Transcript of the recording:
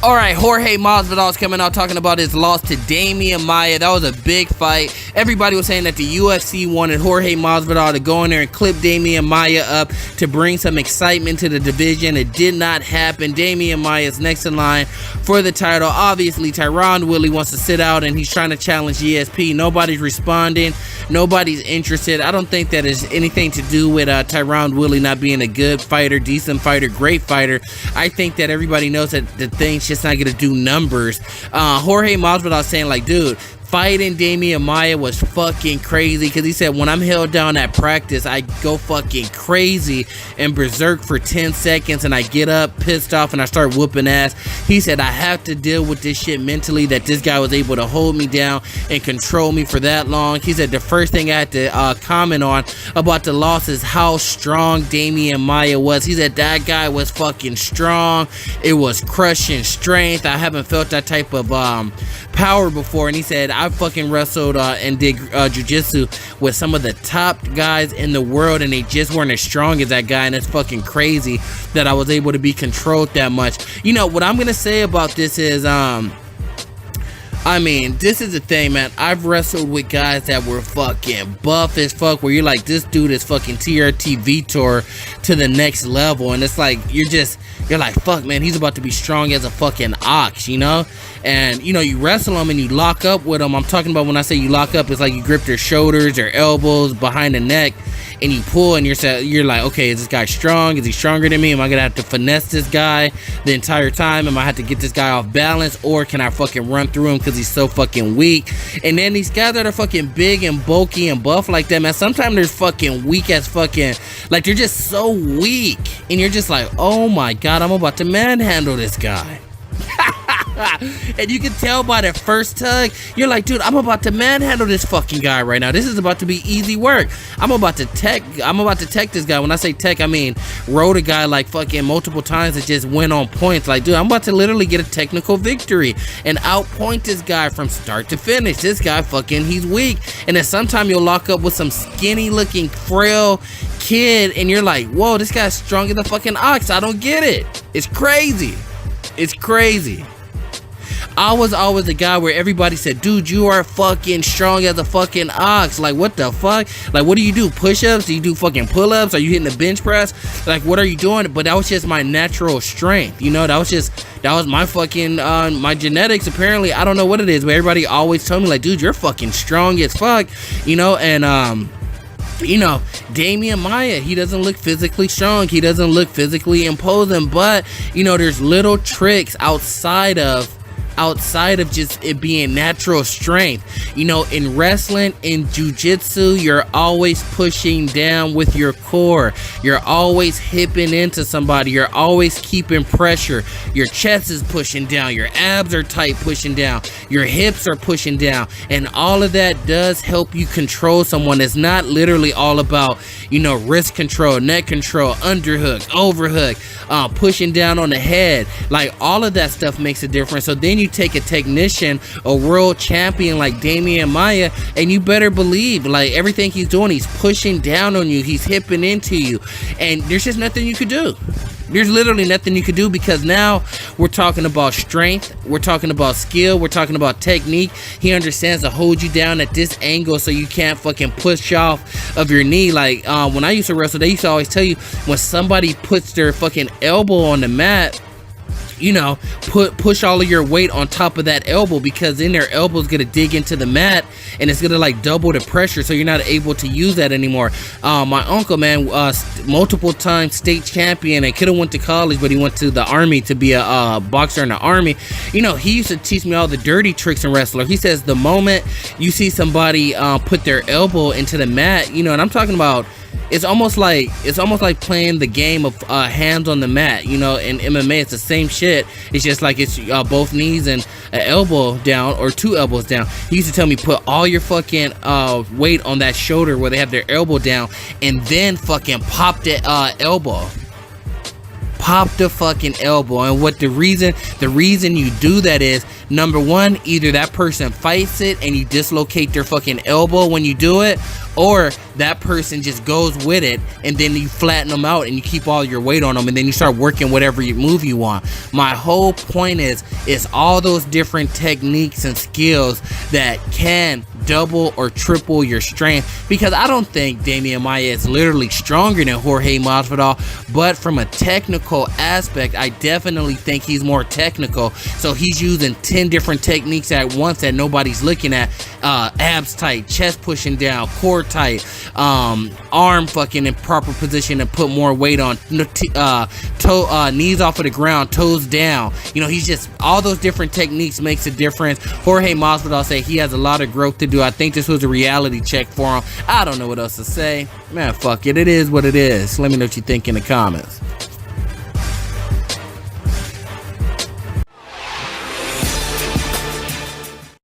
Alright, Jorge Masvidal is coming out talking about his loss to Demian Maia. That was a big fight. Everybody was saying that the UFC wanted Jorge Masvidal to go in there and clip Demian Maia up to bring some excitement to the division. It did not happen. Demian Maia is next in line for the title. Obviously, Tyron Woodley wants to sit out and he's trying to challenge ESP. Nobody's responding. Nobody's interested. I don't think that has anything to do with Tyron Woodley not being a good fighter, decent fighter, great fighter. I think that everybody knows that the thing's just not gonna do numbers. Jorge Masvidal saying like, dude, fighting Demian Maia was fucking crazy, because he said when I'm held down at practice, I go fucking crazy and berserk for 10 seconds and I get up pissed off and I start whooping ass. He said I have to deal with this shit mentally, that this guy was able to hold me down and control me for that long. He said the first thing I had to comment on about the loss is how strong Demian Maia was. He said that guy was fucking strong. It was crushing strength. I haven't felt that type of power before. And he said I fucking wrestled and did jiu-jitsu with some of the top guys in the world, and they just weren't as strong as that guy, and it's fucking crazy that I was able to be controlled that much. You know what I'm gonna say about this is I mean, this is the thing, man. I've wrestled with guys that were fucking buff as fuck, where you're like, this dude is fucking TRT Vitor to the next level, and it's like you're like, fuck, man, he's about to be strong as a fucking ox, you know? And you know, you wrestle him and you lock up with him. I'm talking about when I say you lock up, it's like you grip their shoulders, their elbows, behind the neck, and you pull, and you're like, okay, is this guy strong? Is he stronger than me? Am I gonna have to finesse this guy the entire time? Am I have to get this guy off balance, or can I fucking run through him because he's so fucking weak? And then these guys that are fucking big and bulky and buff like that, man, sometimes they're fucking weak as fucking, like they're just so weak, and you're just like, oh my god, I'm about to manhandle this guy. And you can tell by the first tug, you're like, dude, I'm about to manhandle this fucking guy right now. This is about to be easy work. I'm about to tech this guy. When I say tech, I mean rode a guy like fucking multiple times that just went on points. Like, dude, I'm about to literally get a technical victory and outpoint this guy from start to finish. This guy fucking, he's weak. And then sometime you'll lock up with some skinny looking frail kid and you're like, whoa, this guy's strong as a fucking ox. I don't get it. It's crazy. It's crazy. I was always the guy where everybody said, dude, you are fucking strong as a fucking ox. Like, what the fuck? Like, what do you do? Push-ups? Do you do fucking pull-ups? Are you hitting the bench press? Like, what are you doing? But that was just my natural strength, you know? That was my fucking, my genetics, apparently. I don't know what it is, but everybody always told me, like, dude, you're fucking strong as fuck, you know? And, you know, Demian Maia, he doesn't look physically strong. He doesn't look physically imposing, but, you know, there's little tricks outside of just it being natural strength. You know, in wrestling, in jiu-jitsu, you're always pushing down with your core. You're always hipping into somebody. You're always keeping pressure. Your chest is pushing down. Your abs are tight, pushing down. Your hips are pushing down. And all of that does help you control someone. It's not literally all about, you know, wrist control, neck control, underhook, overhook, pushing down on the head. Like, all of that stuff makes a difference. So then you take a technician, a world champion like Demian Maia, and you better believe, like, everything he's doing, he's pushing down on you, he's hipping into you, and there's just nothing you could do. There's literally nothing you could do, because now we're talking about strength, we're talking about skill, we're talking about technique. He understands to hold you down at this angle so you can't fucking push off of your knee. Like, when I used to wrestle, they used to always tell you, when somebody puts their fucking elbow on the mat, you know, push all of your weight on top of that elbow, because then their elbow's gonna dig into the mat and it's gonna like double the pressure, so you're not able to use that anymore. My uncle, man, multiple time state champion, and could have went to college, but he went to the army to be a boxer in the army. You know, he used to teach me all the dirty tricks in wrestling. He says the moment you see somebody put their elbow into the mat, you know, and I'm talking about, it's almost like playing the game of hands on the mat. You know, in MMA it's the same shit. It's just like it's both knees and an elbow down, or two elbows down. He used to tell me, put all your fucking weight on that shoulder where they have their elbow down, and then fucking pop that elbow. pop the fucking elbow. And what the reason you do that is, number one, either that person fights it and you dislocate their fucking elbow when you do it, or that person just goes with it and then you flatten them out and you keep all your weight on them and then you start working whatever move you want. My whole point is all those different techniques and skills that can double or triple your strength, because I don't think Demian Maia is literally stronger than Jorge Masvidal, but from a technical aspect, I definitely think he's more technical. So he's using 10 different techniques at once that nobody's looking at. Abs tight, chest pushing down, core tight, arm fucking in proper position to put more weight on, knees off of the ground, toes down. You know, he's just, all those different techniques makes a difference. Jorge Masvidal say he has a lot of growth to do. I think this was a reality check for him. I don't know what else to say. Man, fuck it. It is what it is. Let me know what you think in the comments.